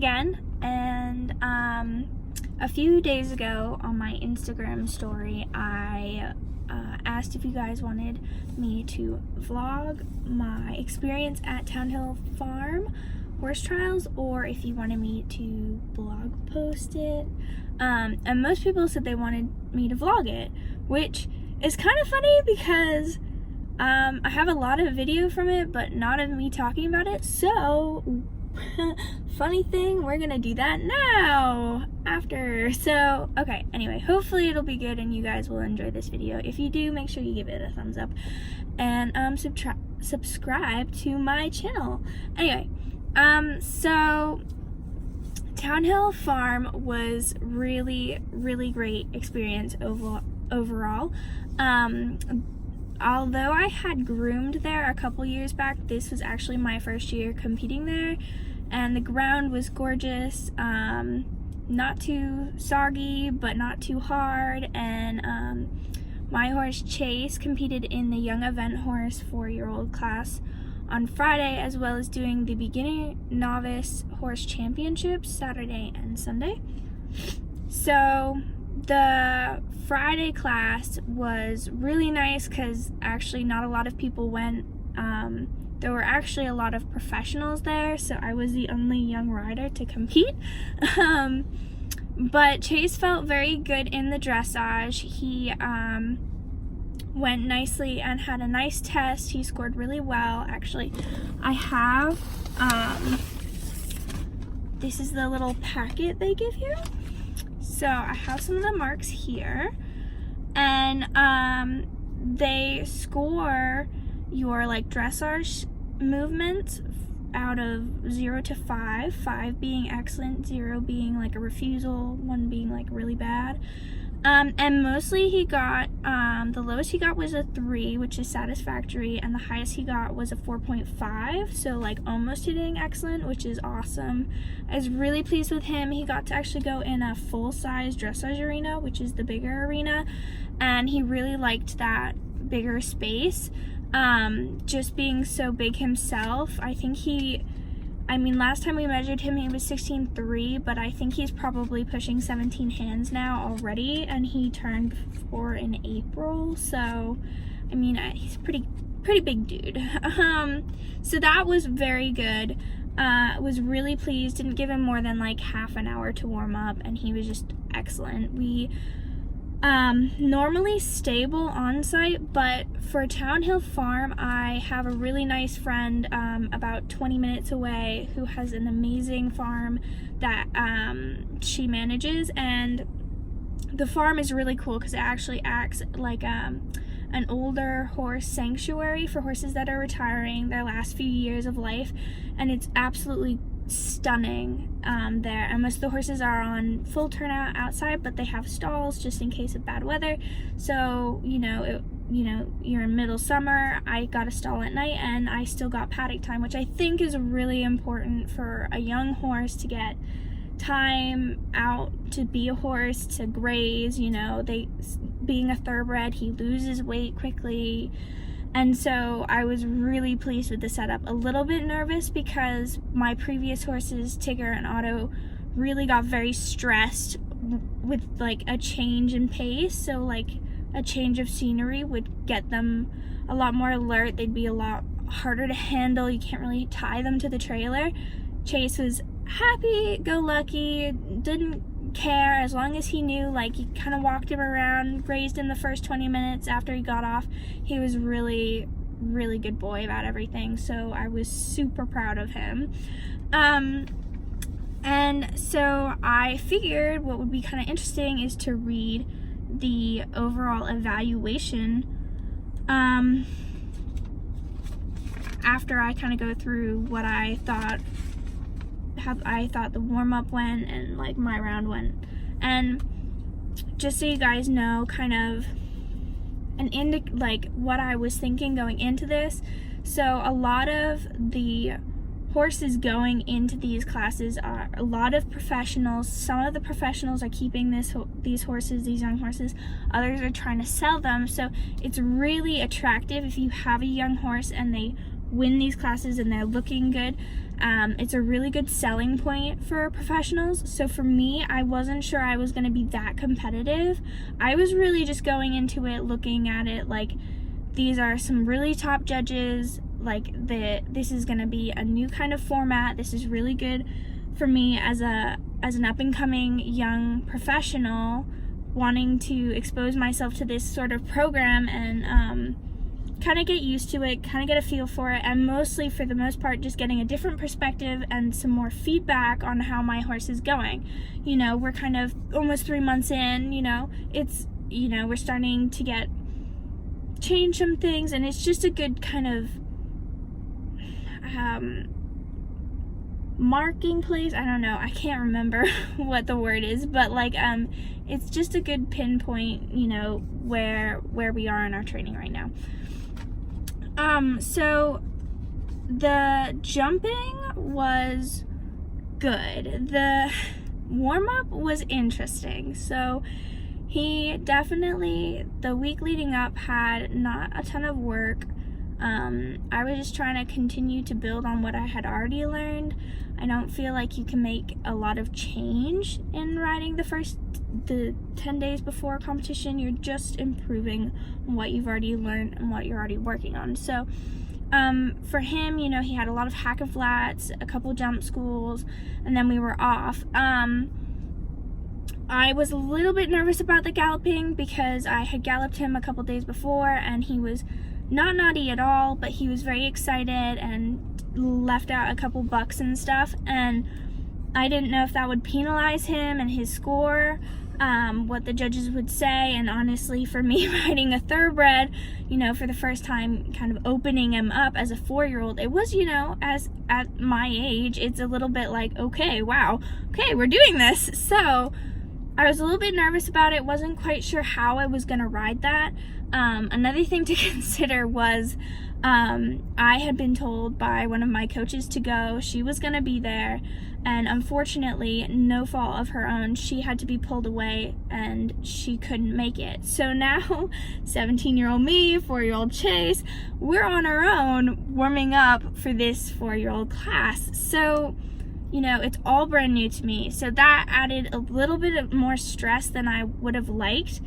again, and a few days ago on my Instagram story I asked if you guys wanted me to vlog my experience at Townhill Farm horse trials, or if you wanted me to blog post it, and most people said they wanted me to vlog it, which is kind of funny because I have a lot of video from it but not of me talking about it, so funny thing, we're gonna do that now after. So okay, anyway, hopefully it'll be good and you guys will enjoy this video. If you do, make sure you give it a thumbs up and subscribe to my channel. Anyway, so Townhill Farm was really great experience overall. Although I had groomed there a couple years back, this was actually my first year competing there, and the ground was gorgeous, not too soggy but not too hard, and my horse Chase competed in the young event horse 4-year-old class on Friday, as well as doing the beginner novice horse championships Saturday and Sunday. So the Friday class was really nice because actually not a lot of people went. There were actually a lot of professionals there, so I was the only young rider to compete. But Chase felt very good in the dressage. He went nicely and had a nice test. He scored really well. Actually, I have this is the little packet they give you. So I have some of the marks here, and they score your like dressage movements out of 0 to 5, 5 being excellent, 0 being like a refusal, 1 being like really bad. And mostly he got, the lowest he got was a 3, which is satisfactory, and the highest he got was a 4.5, so like almost hitting excellent, which is awesome. I was really pleased with him. He got to actually go in a full-size dressage arena, which is the bigger arena, and he really liked that bigger space. Just being so big himself, I think last time we measured him, he was 16.3, but I think he's probably pushing 17 hands now already, and he turned 4 in April, so, I mean, he's a pretty big dude. So that was very good. Was really pleased, didn't give him more than like half an hour to warm up, and he was just excellent. We normally stable on site, but for Townhill Farm I have a really nice friend about 20 minutes away who has an amazing farm that she manages, and the farm is really cool because it actually acts like an older horse sanctuary for horses that are retiring their last few years of life, and it's absolutely stunning there. And most of the horses are on full turnout outside, but they have stalls just in case of bad weather. So you're in middle summer, I got a stall at night, and I still got paddock time, which I think is really important for a young horse to get time out to be a horse, to graze. Being a thoroughbred, he loses weight quickly. And so I was really pleased with the setup. A little bit nervous because my previous horses, Tigger and Otto, really got very stressed with like a change in pace. So like a change of scenery would get them a lot more alert. They'd be a lot harder to handle. You can't really tie them to the trailer. Chase was happy-go-lucky, didn't care as long as he knew, like, he kind of walked him around, grazed him the first 20 minutes after he got off. He was really good boy about everything, so I was super proud of him. And so I figured what would be kind of interesting is to read the overall evaluation after I kind of go through what I thought, how I thought the warm-up went and like my round went, and just so you guys know kind of like what I was thinking going into this. So a lot of the horses going into these classes are a lot of professionals. Some of the professionals are keeping these horses, these young horses. Others are trying to sell them. So it's really attractive if you have a young horse and they win these classes and they're looking good. It's a really good selling point for professionals. So for me, I wasn't sure I was going to be that competitive. I was really just going into it looking at it like these are some really top judges, like this is going to be a new kind of format. This is really good for me as an up-and-coming young professional wanting to expose myself to this sort of program and kind of get used to it, kind of get a feel for it, and mostly, for the most part, just getting a different perspective and some more feedback on how my horse is going. You know, we're kind of almost 3 months in, you know, it's, you know, we're starting to change some things, and it's just a good kind of marking place. I don't know, I can't remember what the word is, but like it's just a good pinpoint, you know, where we are in our training right now. So the jumping was good. The warm-up was interesting. So he definitely, the week leading up, had not a ton of work. I was just trying to continue to build on what I had already learned. I don't feel like you can make a lot of change in riding the 10 days before a competition. You're just improving on what you've already learned and what you're already working on. So for him, you know, he had a lot of hack and flats, a couple jump schools, and then we were off. I was a little bit nervous about the galloping because I had galloped him a couple days before and he was not naughty at all, but he was very excited and left out a couple bucks and stuff, and I didn't know if that would penalize him and his score, what the judges would say. And honestly, for me, riding a thoroughbred, you know, for the first time, kind of opening him up as a 4-year-old, it was, you know, as at my age, it's a little bit like, okay, wow, okay, we're doing this. So I was a little bit nervous about it, wasn't quite sure how I was gonna ride that. Another thing to consider was I had been told by one of my coaches to go. She was gonna be there, and unfortunately, no fault of her own, she had to be pulled away and she couldn't make it. So now 17-year-old me, 4-year-old Chase, we're on our own warming up for this 4-year-old class. So, you know, it's all brand new to me. So that added a little bit of more stress than I would have liked.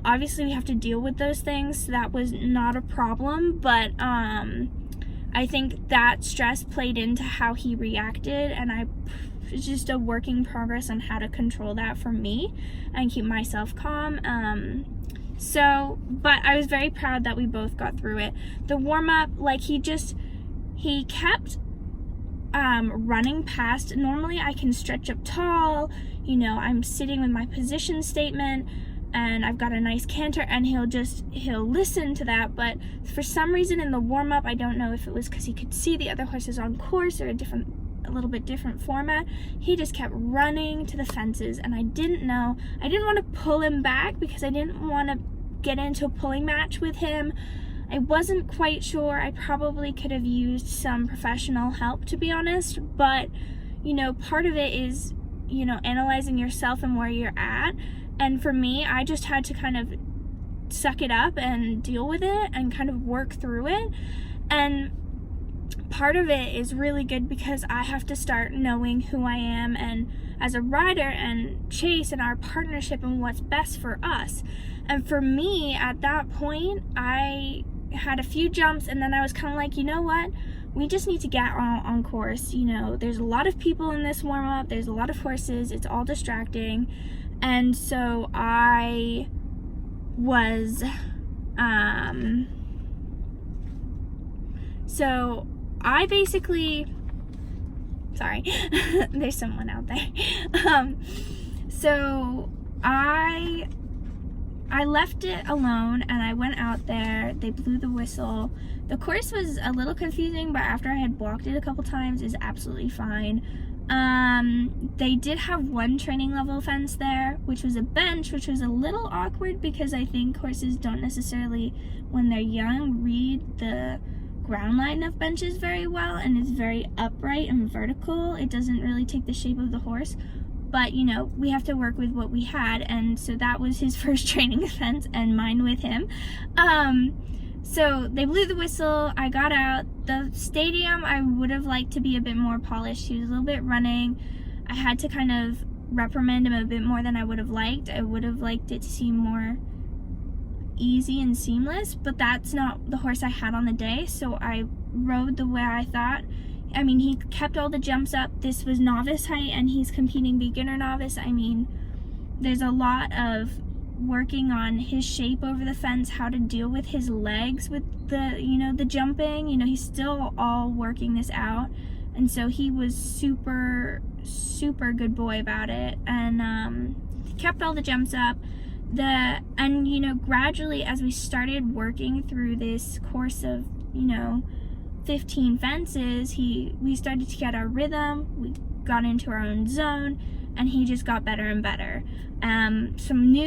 Obviously we have to deal with those things, so that was not a problem, but I think that stress played into how he reacted, and it's just a work in progress on how to control that for me and keep myself calm. But I was very proud that we both got through it. The warm-up, like, he kept running past. Normally I can stretch up tall, you know, I'm sitting with my position statement and I've got a nice canter, and he'll listen to that. But for some reason in the warm-up, I don't know if it was because he could see the other horses on course or a little bit different format, he just kept running to the fences, and I didn't want to pull him back because I didn't want to get into a pulling match with him. I wasn't quite sure. I probably could have used some professional help, to be honest, but, you know, part of it is, you know, analyzing yourself and where you're at. And for me, I just had to kind of suck it up and deal with it and kind of work through it. And part of it is really good because I have to start knowing who I am and as a rider, and Chase, and our partnership and what's best for us. And for me, at that point, I had a few jumps, and then I was kind of like, you know what? We just need to get on course. You know, there's a lot of people in this warm-up. There's a lot of horses. It's all distracting. And so I was, so I basically, sorry, there's someone out there. So I left it alone and I went out there. They blew the whistle. The course was a little confusing, but after I had walked it a couple times, is absolutely fine. They did have one training level fence there, which was a bench, which was a little awkward because I think horses don't necessarily, when they're young, read the ground line of benches very well, and it's very upright and vertical. It doesn't really take the shape of the horse, but you know, we have to work with what we had, and so that was his first training fence and mine with him. So they blew the whistle, I got out. The stadium, I would have liked to be a bit more polished. He was a little bit running. I had to kind of reprimand him a bit more than I would have liked. I would have liked it to seem more easy and seamless, but that's not the horse I had on the day, so I rode the way I thought. I mean, he kept all the jumps up. This was novice height and he's competing beginner novice. I mean, there's a lot of working on his shape over the fence, how to deal with his legs with the, you know, the jumping. You know, he's still all working this out. And so he was super good boy about it, and he kept all the jumps up. And you know, gradually as we started working through this course of, you know, 15 fences, we started to get our rhythm, we got into our own zone, and he just got better and better. Some new